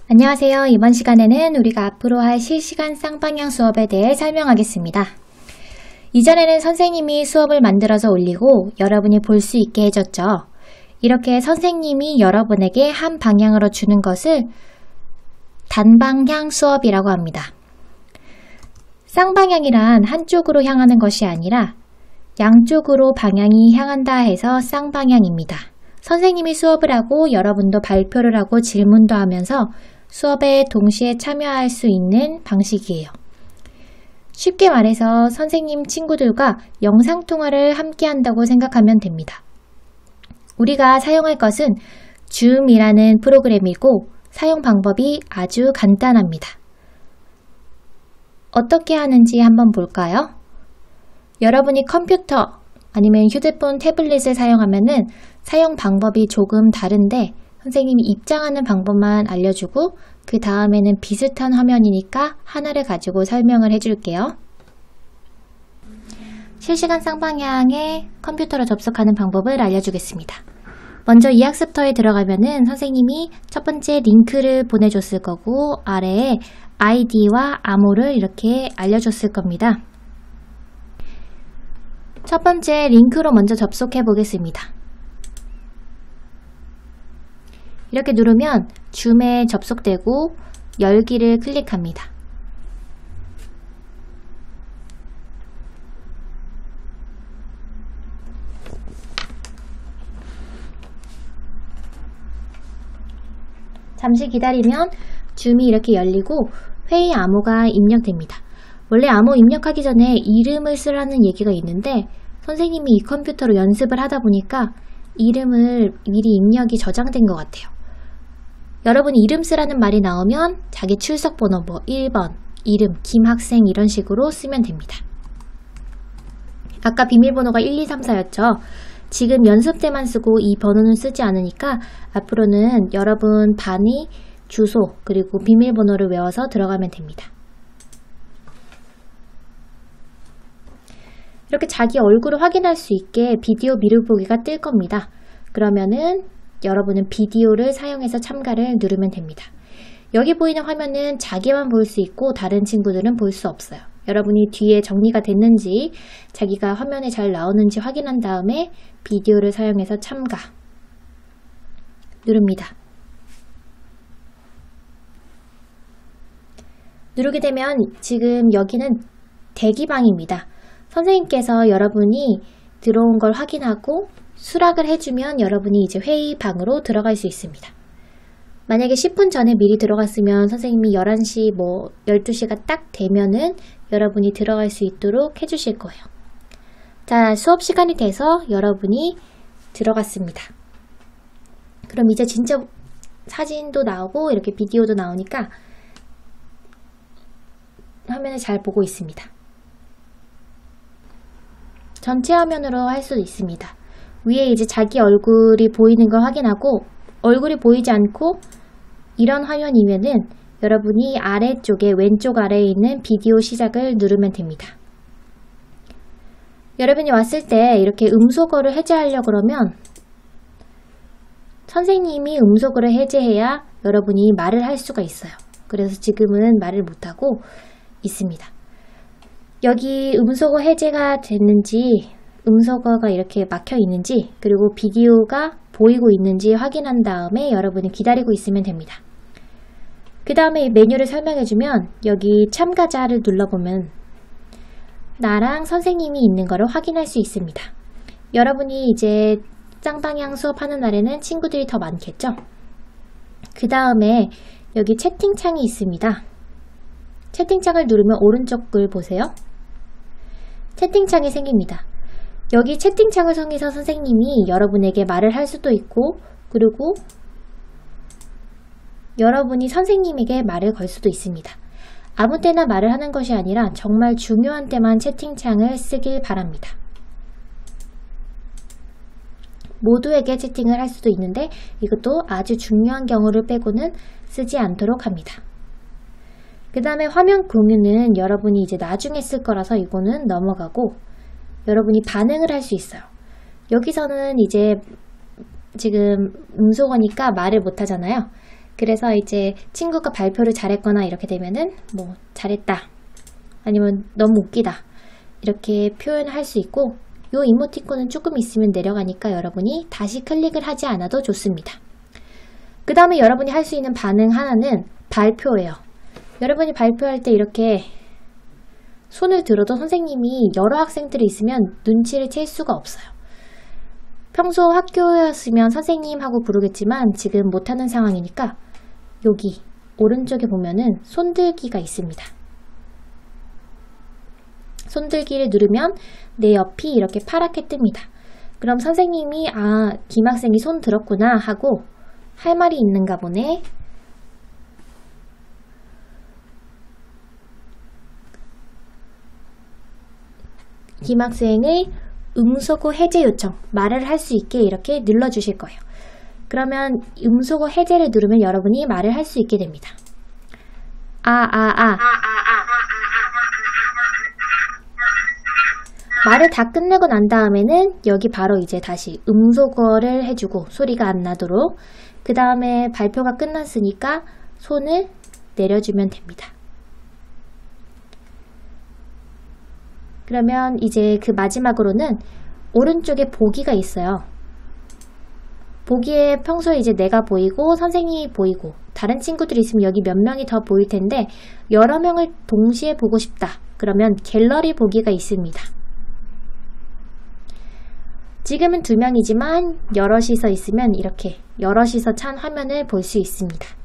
안녕하세요. 이번 시간에는 우리가 앞으로 할 실시간 쌍방향 수업에 대해 설명하겠습니다. 이전에는 선생님이 수업을 만들어서 올리고 여러분이 볼 수 있게 해줬죠. 이렇게 선생님이 여러분에게 한 방향으로 주는 것을 단방향 수업이라고 합니다. 쌍방향이란 한쪽으로 향하는 것이 아니라 양쪽으로 방향이 향한다 해서 쌍방향입니다. 선생님이 수업을 하고 여러분도 발표를 하고 질문도 하면서 수업에 동시에 참여할 수 있는 방식이에요. 쉽게 말해서 선생님 친구들과 영상통화를 함께 한다고 생각하면 됩니다. 우리가 사용할 것은 줌이라는 프로그램이고 사용 방법이 아주 간단합니다. 어떻게 하는지 한번 볼까요? 여러분이 컴퓨터 아니면 휴대폰 태블릿을 사용하면은 사용 방법이 조금 다른데 선생님이 입장하는 방법만 알려주고 그 다음에는 비슷한 화면이니까 하나를 가지고 설명을 해줄게요. 실시간 쌍방향의 컴퓨터로 접속하는 방법을 알려주겠습니다. 먼저 이 학습터에 들어가면은 선생님이 첫 번째 링크를 보내줬을 거고 아래에 아이디와 암호를 이렇게 알려줬을 겁니다. 첫 번째 링크로 먼저 접속해 보겠습니다. 이렇게 누르면 줌에 접속되고 열기를 클릭합니다. 잠시 기다리면 줌이 이렇게 열리고 회의 암호가 입력됩니다. 원래 암호 입력하기 전에 이름을 쓰라는 얘기가 있는데 선생님이 이 컴퓨터로 연습을 하다 보니까 이름을 미리 입력이 저장된 것 같아요. 여러분이 이름 쓰라는 말이 나오면 자기 출석번호 뭐 1번, 이름, 김학생 이런 식으로 쓰면 됩니다. 아까 비밀번호가 1, 2, 3, 4였죠. 지금 연습 때만 쓰고 이 번호는 쓰지 않으니까 앞으로는 여러분 반의 주소 그리고 비밀번호를 외워서 들어가면 됩니다. 이렇게 자기 얼굴을 확인할 수 있게 비디오 미루 보기가 뜰 겁니다. 그러면은 여러분은 비디오를 사용해서 참가를 누르면 됩니다. 여기 보이는 화면은 자기만 볼 수 있고 다른 친구들은 볼 수 없어요. 여러분이 뒤에 정리가 됐는지 자기가 화면에 잘 나오는지 확인한 다음에 비디오를 사용해서 참가 누릅니다. 누르게 되면 지금 여기는 대기방입니다. 선생님께서 여러분이 들어온 걸 확인하고 수락을 해주면 여러분이 이제 회의방으로 들어갈 수 있습니다. 만약에 10분 전에 미리 들어갔으면 선생님이 11시 12시가 딱 되면은 여러분이 들어갈 수 있도록 해주실 거예요. 자, 수업 시간이 돼서 여러분이 들어갔습니다. 그럼 이제 진짜 사진도 나오고 이렇게 비디오도 나오니까 화면을 잘 보고 있습니다. 전체 화면으로 할 수도 있습니다. 위에 이제 자기 얼굴이 보이는 걸 확인하고 얼굴이 보이지 않고 이런 화면이면은 여러분이 아래쪽에 왼쪽 아래에 있는 비디오 시작을 누르면 됩니다. 여러분이 왔을 때 이렇게 음소거를 해제하려고 그러면 선생님이 음소거를 해제해야 여러분이 말을 할 수가 있어요. 그래서 지금은 말을 못하고 있습니다. 여기 음소거 해제가 됐는지 음소거가 이렇게 막혀 있는지 그리고 비디오가 보이고 있는지 확인한 다음에 여러분이 기다리고 있으면 됩니다. 그 다음에 이 메뉴를 설명해주면 여기 참가자를 눌러보면 나랑 선생님이 있는 거를 확인할 수 있습니다. 여러분이 이제 쌍방향 수업하는 날에는 친구들이 더 많겠죠? 그 다음에 여기 채팅창이 있습니다. 채팅창을 누르면 오른쪽 글 보세요. 채팅창이 생깁니다. 여기 채팅창을 통해서 선생님이 여러분에게 말을 할 수도 있고 그리고 여러분이 선생님에게 말을 걸 수도 있습니다. 아무 때나 말을 하는 것이 아니라 정말 중요한 때만 채팅창을 쓰길 바랍니다. 모두에게 채팅을 할 수도 있는데 이것도 아주 중요한 경우를 빼고는 쓰지 않도록 합니다. 그 다음에 화면 공유는 여러분이 이제 나중에 쓸 거라서 이거는 넘어가고 여러분이 반응을 할 수 있어요. 여기서는 이제 지금 음소거니까 말을 못 하잖아요. 그래서 이제 친구가 발표를 잘했거나 이렇게 되면은 뭐 잘했다 아니면 너무 웃기다 이렇게 표현할 수 있고, 이 이모티콘은 조금 있으면 내려가니까 여러분이 다시 클릭을 하지 않아도 좋습니다. 그 다음에 여러분이 할 수 있는 반응 하나는 발표예요. 여러분이 발표할 때 이렇게 손을 들어도 선생님이 여러 학생들이 있으면 눈치를 챌 수가 없어요. 평소 학교였으면 선생님하고 부르겠지만 지금 못하는 상황이니까 여기 오른쪽에 보면은 손들기가 있습니다. 손들기를 누르면 내 옆이 이렇게 파랗게 뜹니다. 그럼 선생님이 김 학생이 손 들었구나 하고 할 말이 있는가 보네. 김 학생의 음소거 해제 요청, 말을 할 수 있게 이렇게 눌러주실 거예요. 그러면 음소거 해제를 누르면 여러분이 말을 할 수 있게 됩니다. 말을 다 끝내고 난 다음에는 여기 바로 이제 다시 음소거를 해주고 소리가 안 나도록, 그 다음에 발표가 끝났으니까 손을 내려주면 됩니다. 그러면 이제 그 마지막으로는 오른쪽에 보기가 있어요. 보기에 평소에 이제 내가 보이고 선생님이 보이고 다른 친구들이 있으면 여기 몇 명이 더 보일 텐데 여러 명을 동시에 보고 싶다. 그러면 갤러리 보기가 있습니다. 지금은 2명이지만 여럿이서 있으면 이렇게 여럿이서 찬 화면을 볼 수 있습니다.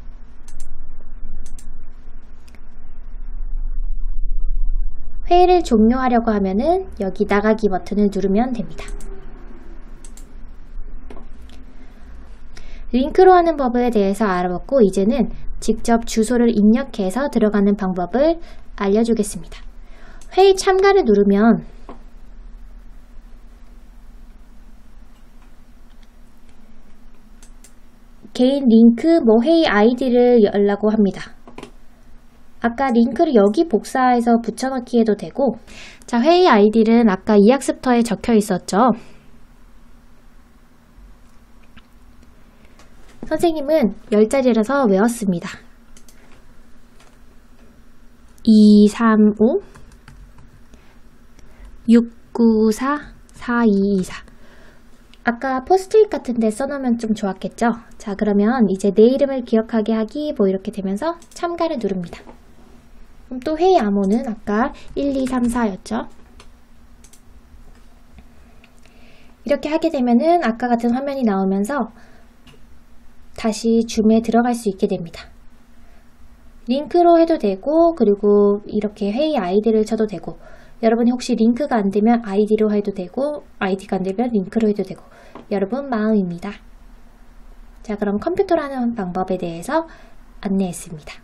회의를 종료하려고 하면은 여기 나가기 버튼을 누르면 됩니다. 링크로 하는 법에 대해서 알아봤고, 이제는 직접 주소를 입력해서 들어가는 방법을 알려주겠습니다. 회의 참가를 누르면 개인 링크, 회의 아이디를 열라고 합니다. 아까 링크를 여기 복사해서 붙여넣기 해도 되고, 자, 회의 아이디는 아까 이학습터에 적혀 있었죠. 선생님은 10자리라서 외웠습니다. 235 694 4224. 아까 포스트잇 같은 데 써놓으면 좀 좋았겠죠? 자, 그러면 이제 내 이름을 기억하게 하기 이렇게 되면서 참가를 누릅니다. 그럼 또 회의 암호는 아까 1, 2, 3, 4였죠? 이렇게 하게 되면은 아까 같은 화면이 나오면서 다시 줌에 들어갈 수 있게 됩니다. 링크로 해도 되고, 그리고 이렇게 회의 아이디를 쳐도 되고, 여러분이 혹시 링크가 안 되면 아이디로 해도 되고, 아이디가 안 되면 링크로 해도 되고, 여러분 마음입니다. 자, 그럼 컴퓨터로 하는 방법에 대해서 안내했습니다.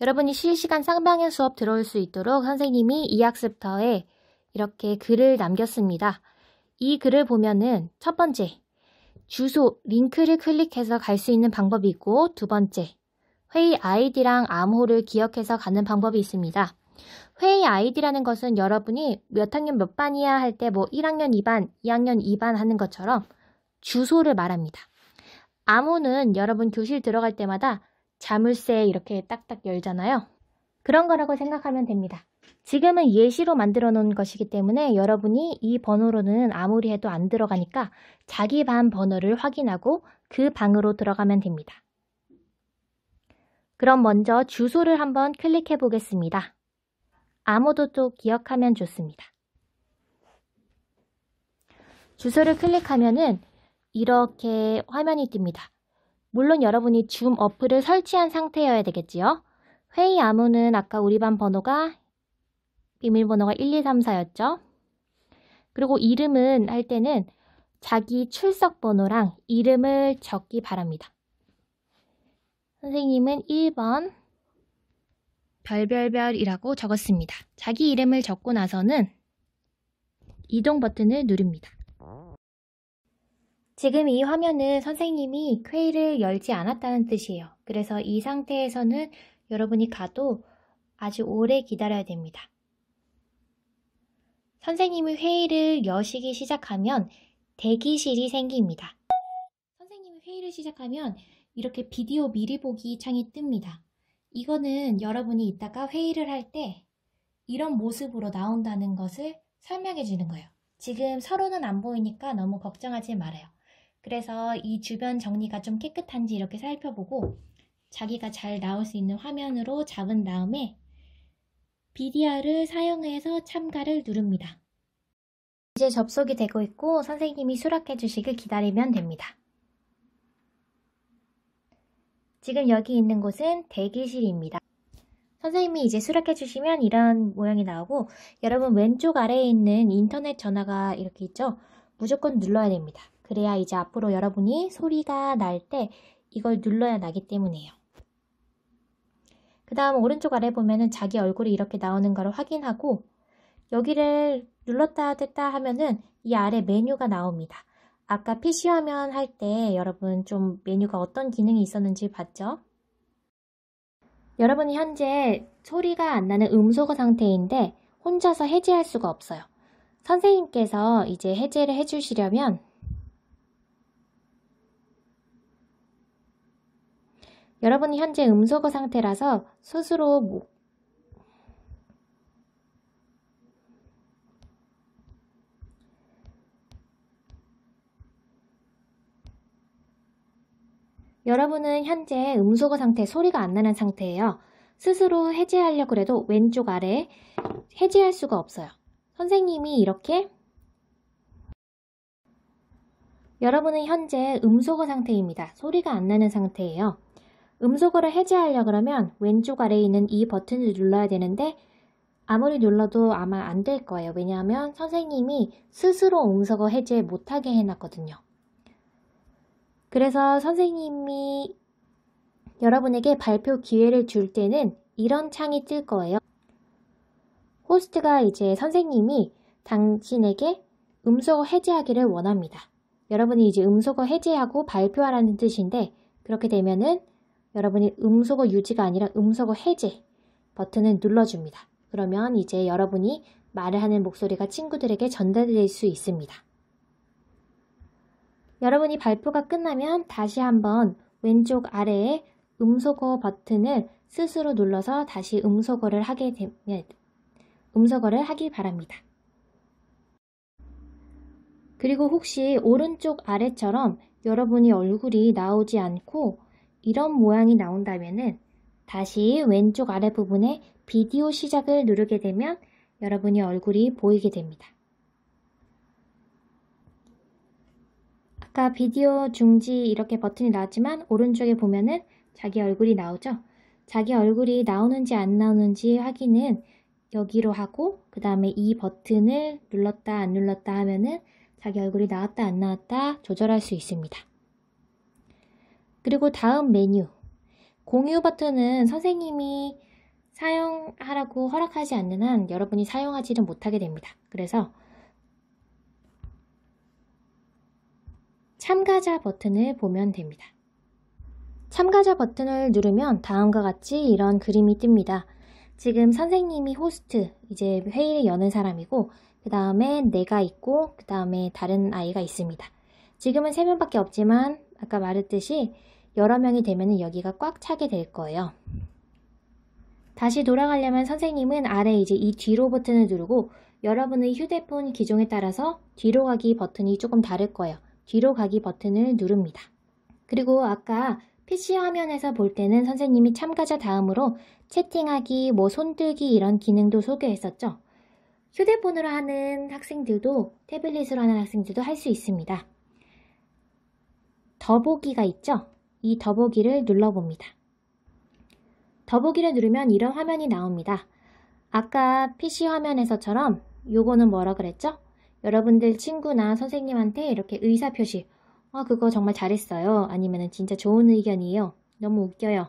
여러분이 실시간 쌍방향 수업 들어올 수 있도록 선생님이 이학습터에 이렇게 글을 남겼습니다. 이 글을 보면은 첫 번째, 주소, 링크를 클릭해서 갈 수 있는 방법이 있고, 두 번째, 회의 아이디랑 암호를 기억해서 가는 방법이 있습니다. 회의 아이디라는 것은 여러분이 몇 학년 몇 반이야 할 때 1학년 2반, 2학년 2반 하는 것처럼 주소를 말합니다. 암호는 여러분 교실 들어갈 때마다 자물쇠 이렇게 딱딱 열잖아요. 그런 거라고 생각하면 됩니다. 지금은 예시로 만들어 놓은 것이기 때문에 여러분이 이 번호로는 아무리 해도 안 들어가니까 자기 반 번호를 확인하고 그 방으로 들어가면 됩니다. 그럼 먼저 주소를 한번 클릭해 보겠습니다. 암호도 또 기억하면 좋습니다. 주소를 클릭하면은 이렇게 화면이 뜹니다. 물론 여러분이 줌 어플을 설치한 상태여야 되겠지요. 회의 암호는 아까 우리 반 번호가 비밀번호가 1234였죠. 그리고 이름은 할 때는 자기 출석 번호랑 이름을 적기 바랍니다. 선생님은 1번 별별별이라고 적었습니다. 자기 이름을 적고 나서는 이동 버튼을 누릅니다. 지금 이 화면은 선생님이 회의를 열지 않았다는 뜻이에요. 그래서 이 상태에서는 여러분이 가도 아주 오래 기다려야 됩니다. 선생님이 회의를 여시기 시작하면 대기실이 생깁니다. 선생님이 회의를 시작하면 이렇게 비디오 미리 보기 창이 뜹니다. 이거는 여러분이 이따가 회의를 할 때 이런 모습으로 나온다는 것을 설명해 주는 거예요. 지금 서로는 안 보이니까 너무 걱정하지 말아요. 그래서 이 주변 정리가 좀 깨끗한지 이렇게 살펴보고 자기가 잘 나올 수 있는 화면으로 잡은 다음에 BDR을 사용해서 참가를 누릅니다. 이제 접속이 되고 있고 선생님이 수락해 주시길 기다리면 됩니다. 지금 여기 있는 곳은 대기실입니다. 선생님이 이제 수락해 주시면 이런 모양이 나오고 여러분 왼쪽 아래에 있는 인터넷 전화가 이렇게 있죠? 무조건 눌러야 됩니다. 그래야 이제 앞으로 여러분이 소리가 날 때 이걸 눌러야 나기 때문이에요. 그 다음 오른쪽 아래 보면은 자기 얼굴이 이렇게 나오는 걸 확인하고 여기를 눌렀다 뗐다 하면은 이 아래 메뉴가 나옵니다. 아까 PC 화면 할 때 여러분 좀 메뉴가 어떤 기능이 있었는지 봤죠? 여러분이 현재 소리가 안 나는 음소거 상태인데 혼자서 해제할 수가 없어요. 선생님께서 이제 해제를 해주시려면 여러분이 현재 음소거 상태라서 스스로 여러분은 현재 음소거 상태, 소리가 안 나는 상태예요. 스스로 해제하려고 해도 왼쪽 아래에 해제할 수가 없어요. 선생님이 이렇게 여러분은 현재 음소거 상태입니다. 소리가 안 나는 상태예요. 음소거를 해제하려고 그러면 왼쪽 아래에 있는 이 버튼을 눌러야 되는데 아무리 눌러도 아마 안 될 거예요. 왜냐하면 선생님이 스스로 음소거 해제 못하게 해놨거든요. 그래서 선생님이 여러분에게 발표 기회를 줄 때는 이런 창이 뜰 거예요. 호스트가 이제 선생님이 당신에게 음소거 해제하기를 원합니다. 여러분이 이제 음소거 해제하고 발표하라는 뜻인데 그렇게 되면은 여러분이 음소거 유지가 아니라 음소거 해제 버튼을 눌러줍니다. 그러면 이제 여러분이 말을 하는 목소리가 친구들에게 전달될 수 있습니다. 여러분이 발표가 끝나면 다시 한번 왼쪽 아래에 음소거 버튼을 스스로 눌러서 다시 음소거를 하기 바랍니다. 그리고 혹시 오른쪽 아래처럼 여러분이 얼굴이 나오지 않고 이런 모양이 나온다면은 다시 왼쪽 아래 부분에 비디오 시작을 누르게 되면 여러분이 얼굴이 보이게 됩니다. 아까 비디오 중지 이렇게 버튼이 나왔지만 오른쪽에 보면은 자기 얼굴이 나오죠? 자기 얼굴이 나오는지 안 나오는지 확인은 여기로 하고 그 다음에 이 버튼을 눌렀다 안 눌렀다 하면은 자기 얼굴이 나왔다 안 나왔다 조절할 수 있습니다. 그리고 다음 메뉴 공유 버튼은 선생님이 사용하라고 허락하지 않는 한 여러분이 사용하지는 못하게 됩니다. 그래서 참가자 버튼을 보면 됩니다. 참가자 버튼을 누르면 다음과 같이 이런 그림이 뜹니다. 지금 선생님이 호스트, 이제 회의를 여는 사람이고 그 다음에 내가 있고 그 다음에 다른 아이가 있습니다. 지금은 3명밖에 없지만 아까 말했듯이 여러 명이 되면 여기가 꽉 차게 될 거예요. 다시 돌아가려면 선생님은 아래 이제 이 뒤로 버튼을 누르고 여러분의 휴대폰 기종에 따라서 뒤로 가기 버튼이 조금 다를 거예요. 뒤로 가기 버튼을 누릅니다. 그리고 아까 PC 화면에서 볼 때는 선생님이 참가자 다음으로 채팅하기, 손들기 이런 기능도 소개했었죠. 휴대폰으로 하는 학생들도 태블릿으로 하는 학생들도 할 수 있습니다. 더보기가 있죠? 이 더보기를 눌러봅니다. 더보기를 누르면 이런 화면이 나옵니다. 아까 PC 화면에서처럼 요거는 뭐라 그랬죠? 여러분들 친구나 선생님한테 이렇게 의사표시 그거 정말 잘했어요. 아니면 진짜 좋은 의견이에요. 너무 웃겨요.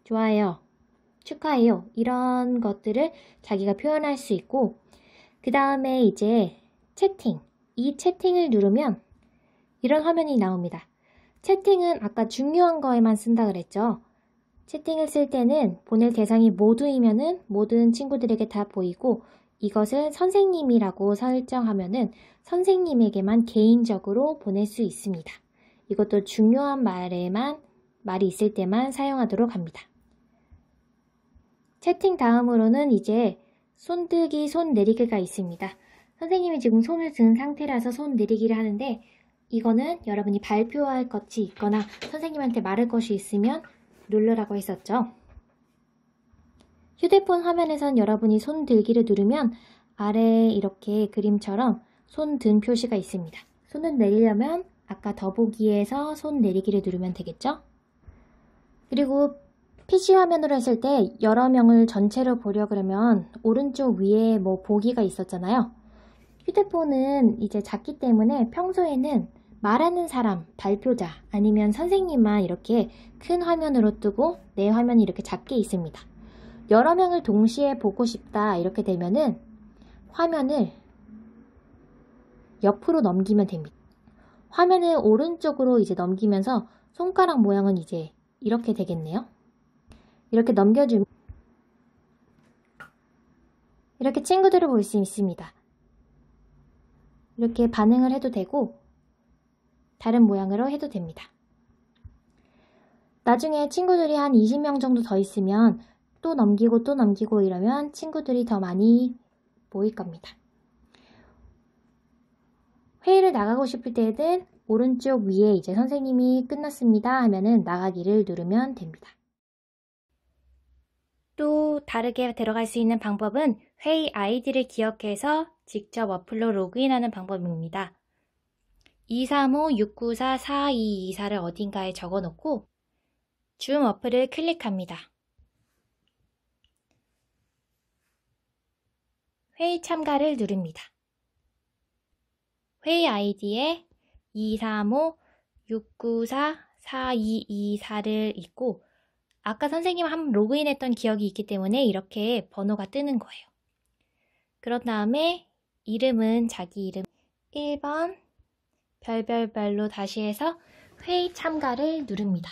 좋아해요. 축하해요. 이런 것들을 자기가 표현할 수 있고 그 다음에 이제 채팅. 이 채팅을 누르면 이런 화면이 나옵니다. 채팅은 아까 중요한 거에만 쓴다 그랬죠. 채팅을 쓸 때는 보낼 대상이 모두이면은 모든 친구들에게 다 보이고 이것을 선생님이라고 설정하면은 선생님에게만 개인적으로 보낼 수 있습니다. 이것도 중요한 말이 있을 때만 사용하도록 합니다. 채팅 다음으로는 이제 손뜨기, 손 내리기가 있습니다. 선생님이 지금 손을 든 상태라서 손 내리기를 하는데 이거는 여러분이 발표할 것이 있거나 선생님한테 말할 것이 있으면 누르라고 했었죠. 휴대폰 화면에선 여러분이 손 들기를 누르면 아래에 이렇게 그림처럼 손 든 표시가 있습니다. 손을 내리려면 아까 더보기에서 손 내리기를 누르면 되겠죠? 그리고 PC 화면으로 했을 때 여러 명을 전체로 보려 그러면 오른쪽 위에 보기가 있었잖아요. 휴대폰은 이제 작기 때문에 평소에는 말하는 사람, 발표자 아니면 선생님만 이렇게 큰 화면으로 뜨고 내 화면이 이렇게 작게 있습니다. 여러 명을 동시에 보고 싶다 이렇게 되면은 화면을 옆으로 넘기면 됩니다. 화면을 오른쪽으로 이제 넘기면서 손가락 모양은 이제 이렇게 되겠네요. 이렇게 넘겨주면 이렇게 친구들을 볼 수 있습니다. 이렇게 반응을 해도 되고 다른 모양으로 해도 됩니다. 나중에 친구들이 한 20명 정도 더 있으면 또 넘기고 또 넘기고 이러면 친구들이 더 많이 모일 겁니다. 회의를 나가고 싶을 때는 오른쪽 위에 이제 선생님이 끝났습니다 하면은 나가기를 누르면 됩니다. 또 다르게 들어갈 수 있는 방법은 회의 아이디를 기억해서 직접 어플로 로그인하는 방법입니다. 235-694-4224를 어딘가에 적어놓고 줌 어플을 클릭합니다. 회의 참가를 누릅니다. 회의 아이디에 235-694-4224를 읽고 아까 선생님 한번 로그인했던 기억이 있기 때문에 이렇게 번호가 뜨는 거예요. 그런 다음에 이름은 자기 이름 1번 별별별로 다시 해서 회의 참가를 누릅니다.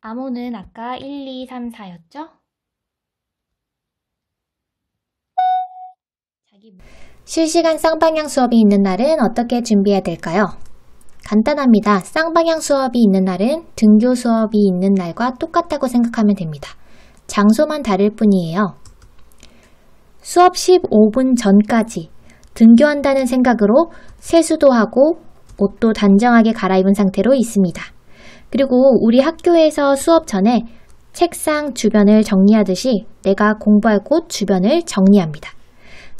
암호는 아까 1, 2, 3, 4였죠? 실시간 쌍방향 수업이 있는 날은 어떻게 준비해야 될까요? 간단합니다. 쌍방향 수업이 있는 날은 등교 수업이 있는 날과 똑같다고 생각하면 됩니다. 장소만 다를 뿐이에요. 수업 15분 전까지 등교한다는 생각으로 세수도 하고 옷도 단정하게 갈아입은 상태로 있습니다. 그리고 우리 학교에서 수업 전에 책상 주변을 정리하듯이 내가 공부할 곳 주변을 정리합니다.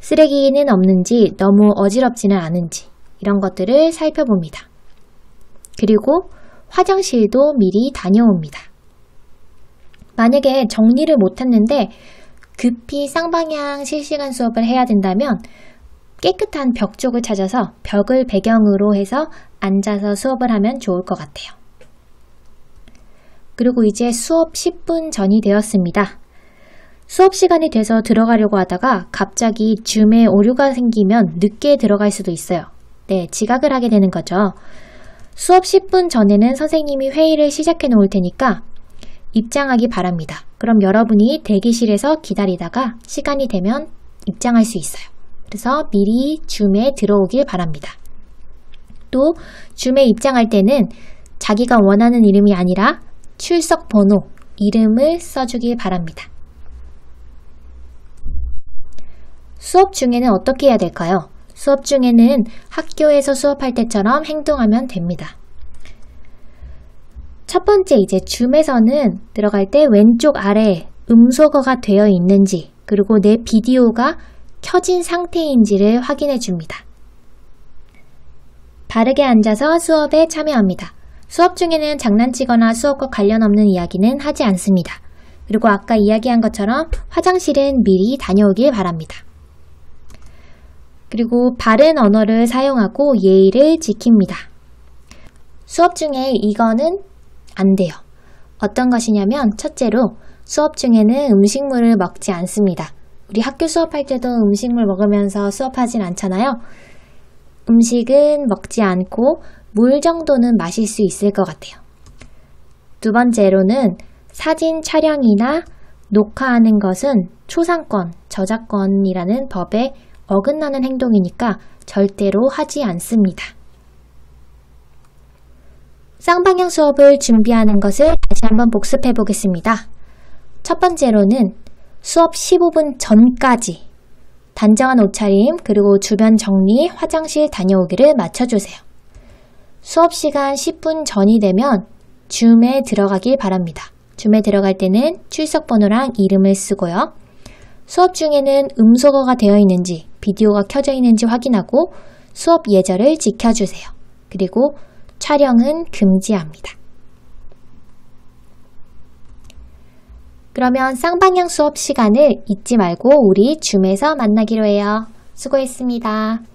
쓰레기는 없는지 너무 어지럽지는 않은지 이런 것들을 살펴봅니다. 그리고 화장실도 미리 다녀옵니다. 만약에 정리를 못했는데 급히 쌍방향 실시간 수업을 해야 된다면 깨끗한 벽 쪽을 찾아서 벽을 배경으로 해서 앉아서 수업을 하면 좋을 것 같아요. 그리고 이제 수업 10분 전이 되었습니다. 수업 시간이 돼서 들어가려고 하다가 갑자기 줌에 오류가 생기면 늦게 들어갈 수도 있어요. 네, 지각을 하게 되는 거죠. 수업 10분 전에는 선생님이 회의를 시작해 놓을 테니까 입장하기 바랍니다. 그럼 여러분이 대기실에서 기다리다가 시간이 되면 입장할 수 있어요. 그래서 미리 줌에 들어오길 바랍니다. 또 줌에 입장할 때는 자기가 원하는 이름이 아니라 출석 번호, 이름을 써주길 바랍니다. 수업 중에는 어떻게 해야 될까요? 수업 중에는 학교에서 수업할 때처럼 행동하면 됩니다. 첫 번째 이제 줌에서는 들어갈 때 왼쪽 아래에 음소거가 되어 있는지 그리고 내 비디오가 켜진 상태인지를 확인해 줍니다. 바르게 앉아서 수업에 참여합니다. 수업 중에는 장난치거나 수업과 관련 없는 이야기는 하지 않습니다. 그리고 아까 이야기한 것처럼 화장실은 미리 다녀오길 바랍니다. 그리고 바른 언어를 사용하고 예의를 지킵니다. 수업 중에 이거는 안 돼요. 어떤 것이냐면 첫째로 수업 중에는 음식물을 먹지 않습니다. 우리 학교 수업할 때도 음식물 먹으면서 수업하진 않잖아요. 음식은 먹지 않고 물 정도는 마실 수 있을 것 같아요. 두 번째로는 사진 촬영이나 녹화하는 것은 초상권, 저작권이라는 법에 어긋나는 행동이니까 절대로 하지 않습니다. 쌍방향 수업을 준비하는 것을 다시 한번 복습해 보겠습니다. 첫 번째로는 수업 15분 전까지 단정한 옷차림 그리고 주변 정리, 화장실 다녀오기를 맞춰주세요. 수업 시간 10분 전이 되면 줌에 들어가길 바랍니다. 줌에 들어갈 때는 출석 번호랑 이름을 쓰고요. 수업 중에는 음소거가 되어 있는지 비디오가 켜져 있는지 확인하고 수업 예절을 지켜주세요. 그리고 촬영은 금지합니다. 그러면 쌍방향 수업 시간을 잊지 말고 우리 줌에서 만나기로 해요. 수고했습니다.